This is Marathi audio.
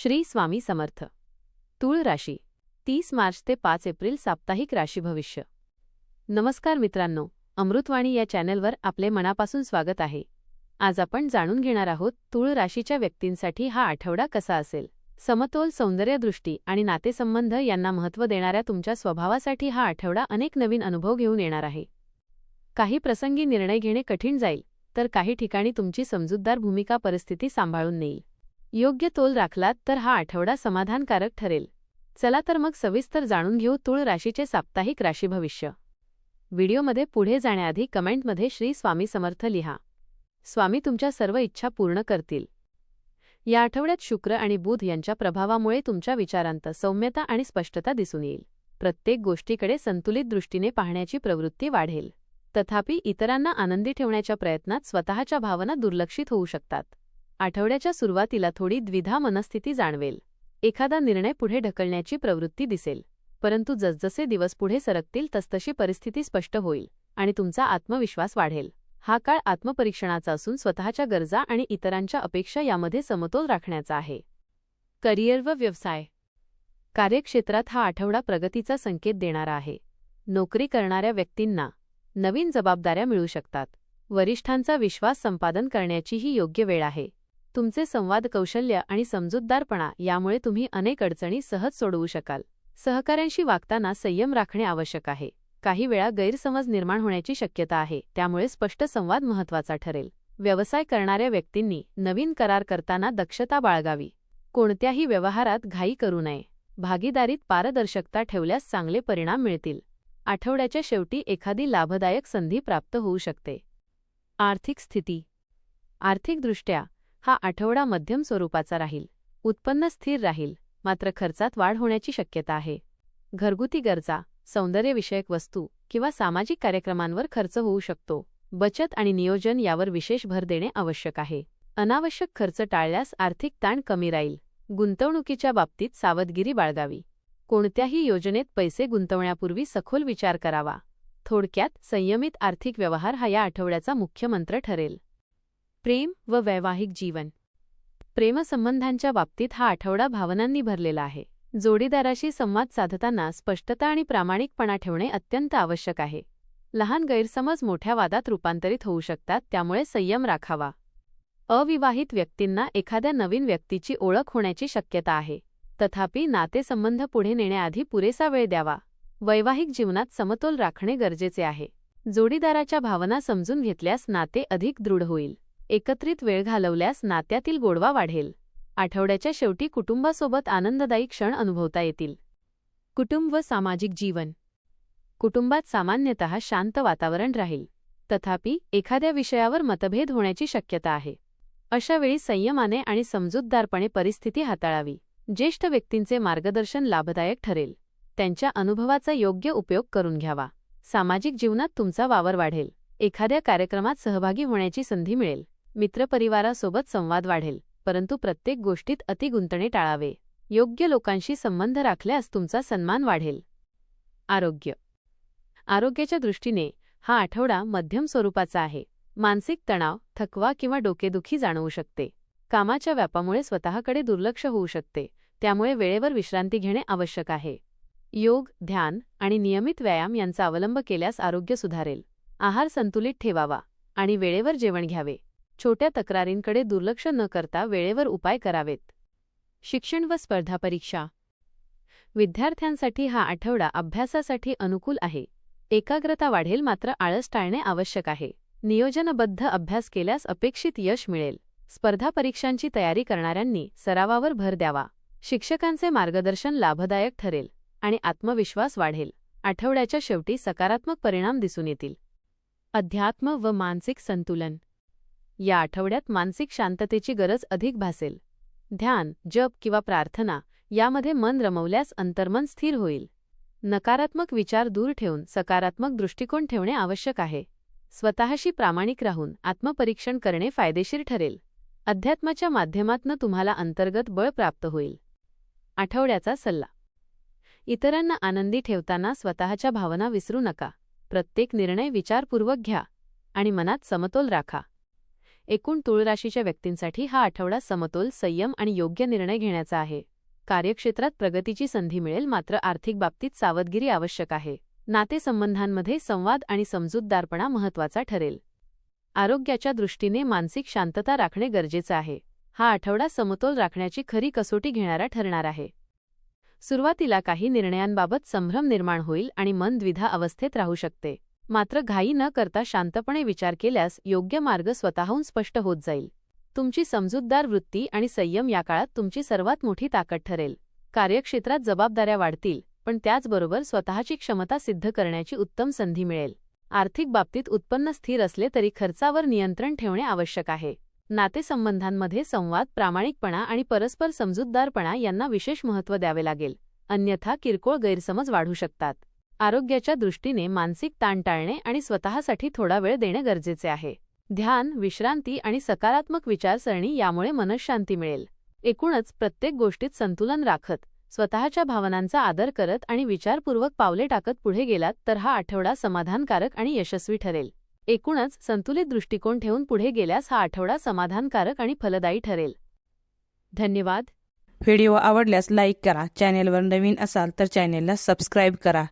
श्री स्वामी समर्थ. तूळ राशी 30 मार्च ते 5 एप्रिल साप्ताहिक राशी भविष्य. नमस्कार मित्रांनो, अमृतवाणी या चॅनलवर आपले मनापासून स्वागत आहे. आज आपण जाणून घेणार आहोत तूळ राशीच्या व्यक्तींसाठी हा आठवडा कसा असेल. समतोल, सौंदर्यदृष्टी आणि नातेसंबंध यांना महत्त्व देणाऱ्या तुमच्या स्वभावासाठी हा आठवडा अनेक नवीन अनुभव घेऊन येणार आहे. काही प्रसंगी निर्णय घेणे कठीण जाईल, तर काही ठिकाणी तुमची समजूतदार भूमिका परिस्थिती सांभाळून नेईल. योग्य तोल राखलात तर हा आठवडा समाधानकारक ठरेल. चला तर मग सविस्तर जाणून घेऊ तूळ राशीचे साप्ताहिक राशी भविष्य. व्हिडिओमध्ये पुढे जाण्याआधी कमेंटमध्ये श्री स्वामी समर्थ लिहा. स्वामी तुमच्या सर्व इच्छा पूर्ण करतील. या आठवड्यात शुक्र आणि बुध यांच्या प्रभावामुळे तुमच्या विचारांत सौम्यता आणि स्पष्टता दिसून येईल. प्रत्येक गोष्टीकडे संतुलित दृष्टीने पाहण्याची प्रवृत्ती वाढेल. तथापि इतरांना आनंदी ठेवण्याच्या प्रयत्नात स्वतःच्या भावना दुर्लक्षित होऊ शकतात. आठवड्याच्या सुरुवातीला थोडी द्विधा मनस्थिती जाणवेल. एखादा निर्णय पुढे ढकलण्याची प्रवृत्ती दिसेल, परंतु जसजसे दिवस पुढे सरकतील तसतशी परिस्थिती स्पष्ट होईल आणि तुमचा आत्मविश्वास वाढेल. हा काळ आत्मपरीक्षणाचा असून स्वतःच्या गरजा आणि इतरांच्या अपेक्षा यामध्ये समतोल राखण्याचा आहे. करिअर व व्यवसाय. कार्यक्षेत्रात हा आठवडा प्रगतीचा संकेत देणारा आहे. नोकरी करणाऱ्या व्यक्तींना नवीन जबाबदाऱ्या मिळू शकतात. वरिष्ठांचा विश्वास संपादन करण्याची ही योग्य वेळ आहे. तुमचे संवाद कौशल्य आणि समजूतदारपणा यामुळे तुम्ही अनेक अडचणी सहज सोडवू शकाल. सहकाऱ्यांशी वागताना संयम राखणे आवश्यक आहे. काही वेळा गैरसमज निर्माण होण्याची शक्यता आहे, त्यामुळे स्पष्ट संवाद महत्त्वाचा ठरेल. व्यवसाय करणाऱ्या व्यक्तींनी नवीन करार करताना दक्षता बाळगावी. कोणत्याही व्यवहारात घाई करू नये. भागीदारीत पारदर्शकता ठेवल्यास चांगले परिणाम मिळतील. आठवड्याच्या शेवटी एखादी लाभदायक संधी प्राप्त होऊ शकते. आर्थिक स्थिती. आर्थिकदृष्ट्या हा आठवडा मध्यम स्वरूपाचा राहील. उत्पन्न स्थिर राहील, मात्र खर्चात वाढ होण्याची शक्यता आहे. घरगुती गरजा, सौंदर्यविषयक वस्तू किंवा सामाजिक कार्यक्रमांवर खर्च होऊ शकतो. बचत आणि नियोजन यावर विशेष भर देणे आवश्यक आहे. अनावश्यक खर्च टाळल्यास आर्थिक ताण कमी राहील. गुंतवणुकीच्या बाबतीत सावधगिरी बाळगावी. कोणत्याही योजनेत पैसे गुंतवण्यापूर्वी सखोल विचार करावा. थोडक्यात, संयमित आर्थिक व्यवहार हा या आठवड्याचा मुख्य मंत्र ठरेल. प्रेम व वैवाहिक जीवन. प्रेमसंबंधांच्या बाबतीत हा आठवडा भावनांनी भरलेला आहे. जोडीदाराशी संवाद साधताना स्पष्टता आणि प्रामाणिकपणा ठेवणे अत्यंत आवश्यक आहे. लहान गैरसमज मोठ्या वादात रूपांतरित होऊ शकतात, त्यामुळे संयम राखावा. अविवाहित व्यक्तींना एखाद्या नवीन व्यक्तीची ओळख होण्याची शक्यता आहे. तथापि नातेसंबंध पुढे नेण्याआधी पुरेसा वेळ द्यावा. वैवाहिक जीवनात समतोल राखणे गरजेचे आहे. जोडीदाराच्या भावना समजून घेतल्यास नाते अधिक दृढ होईल. एकत्रित वेळ घालवल्यास नात्यातील गोडवा वाढेल. आठवड्याच्या शेवटी कुटुंबासोबत आनंददायी क्षण अनुभवता येतील. कुटुंब व सामाजिक जीवन. कुटुंबात सामान्यतः शांत वातावरण राहील. तथापि एखाद्या विषयावर मतभेद होण्याची शक्यता आहे. अशा वेळी संयमाने आणि समजूतदारपणे परिस्थिती हाताळावी. ज्येष्ठ व्यक्तींचे मार्गदर्शन लाभदायक ठरेल. त्यांच्या अनुभवाचा योग्य उपयोग करून घ्यावा. सामाजिक जीवनात तुमचा वावर वाढेल. एखाद्या कार्यक्रमात सहभागी होण्याची संधी मिळेल. मित्रपरिवारासोबत संवाद वाढेल, परंतु प्रत्येक गोष्टीत अति गुंतणे टाळावे. योग्य लोकांशी संबंध राखल्यास तुमचा सन्मान वाढेल. आरोग्य. आरोग्याच्या दृष्टीने हा आठवडा मध्यम स्वरूपाचा आहे. मानसिक तणाव, थकवा किंवा डोकेदुखी जाणवू शकते. कामाच्या व्यापामुळे स्वतःकडे दुर्लक्ष होऊ शकते, त्यामुळे वेळेवर विश्रांती घेणे आवश्यक आहे. योग, ध्यान आणि नियमित व्यायाम यांचा अवलंब केल्यास आरोग्य सुधारेल. आहार संतुलित ठेवावा आणि वेळेवर जेवण घ्यावे. छोट्या तक्रारींकडे दुर्लक्ष न करता वेळेवर उपाय करावेत. शिक्षण व स्पर्धा परीक्षा. विद्यार्थ्यांसाठी हा आठवडा अभ्यासासाठी अनुकूल आहे. एकाग्रता वाढेल, मात्र आळस टाळणे आवश्यक आहे. नियोजनबद्ध अभ्यास केल्यास अपेक्षित यश मिळेल. स्पर्धा परीक्षांची तयारी करणाऱ्यांनी सरावावर भर द्यावा. शिक्षकांचे मार्गदर्शन लाभदायक ठरेल आणि आत्मविश्वास वाढेल. आठवड्याच्या शेवटी सकारात्मक परिणाम दिसून येतील. अध्यात्म व मानसिक संतुलन. या आठवड्यात मानसिक शांततेची गरज अधिक भासेल. ध्यान, जप किंवा प्रार्थना यामध्ये मन रमवल्यास अंतर्मन स्थिर होईल. नकारात्मक विचार दूर ठेवून सकारात्मक दृष्टिकोन ठेवणे आवश्यक आहे. स्वतःशी प्रामाणिक राहून आत्मपरीक्षण करणे फायदेशीर ठरेल. अध्यात्माच्या माध्यमातून तुम्हाला अंतर्गत बळ प्राप्त होईल. आठवड्याचा सल्ला. इतरांना आनंदी ठेवताना स्वतःच्या भावना विसरू नका. प्रत्येक निर्णय विचारपूर्वक घ्या आणि मनात समतोल राखा. एकूण तूळ राशीच्या व्यक्तींसाठी हा आठवडा समतोल, संयम आणि योग्य निर्णय घेण्याचा आहे. कार्यक्षेत्रात प्रगतीची संधी मिळेल, मात्र आर्थिक बाबतीत सावधगिरी आवश्यक आहे. नातेसंबंधांमध्ये संवाद आणि समजूतदारपणा महत्त्वाचा ठरेल. आरोग्याच्या दृष्टीने मानसिक शांतता राखणे गरजेचे आहे. हा आठवडा समतोल राखण्याची खरी कसोटी घेणारा ठरणार आहे. सुरुवातीला काही निर्णयांबाबत संभ्रम निर्माण होईल आणि मन द्विधा अवस्थेत राहू शकते. मात्र घाई न करता शांतपणे विचार केल्यास योग्य मार्ग स्वतःहून स्पष्ट होत जाईल. तुमची समजूतदार वृत्ती आणि संयम या काळात तुमची सर्वात मोठी ताकद ठरेल. कार्यक्षेत्रात जबाबदाऱ्या वाढतील, पण त्याचबरोबर स्वतःची क्षमता सिद्ध करण्याची उत्तम संधी मिळेल. आर्थिक बाबतीत उत्पन्न स्थिर असले तरी खर्चावर नियंत्रण ठेवणे आवश्यक आहे. नातेसंबंधांमध्ये संवाद, प्रामाणिकपणा आणि परस्पर समजूतदारपणा यांना विशेष महत्त्व द्यावे लागेल, अन्यथा किरकोळ गैरसमज वाढू शकतात. आरोग्याच्या दृष्टीने मानसिक ताण टाळणे आणि स्वतःसाठी थोडा वेळ देणे गरजेचे आहे. ध्यान, विश्रांती आणि सकारात्मक विचारसरणी यामुळे मनःशांती मिळेल. एकूणच प्रत्येक गोष्टीत संतुलन राखत, स्वतःच्या भावनांचा आदर करत आणि विचारपूर्वक पावले टाकत पुढे गेलात तर हा आठवडा समाधानकारक आणि यशस्वी ठरेल. एकूणच संतुलित दृष्टिकोन ठेवून पुढे गेल्यास हा आठवडा समाधानकारक आणि फलदायी ठरेल. धन्यवाद. व्हिडिओ आवडल्यास लाईक करा. चॅनेलवर नवीन असाल तर चॅनेलला सबस्क्राईब करा.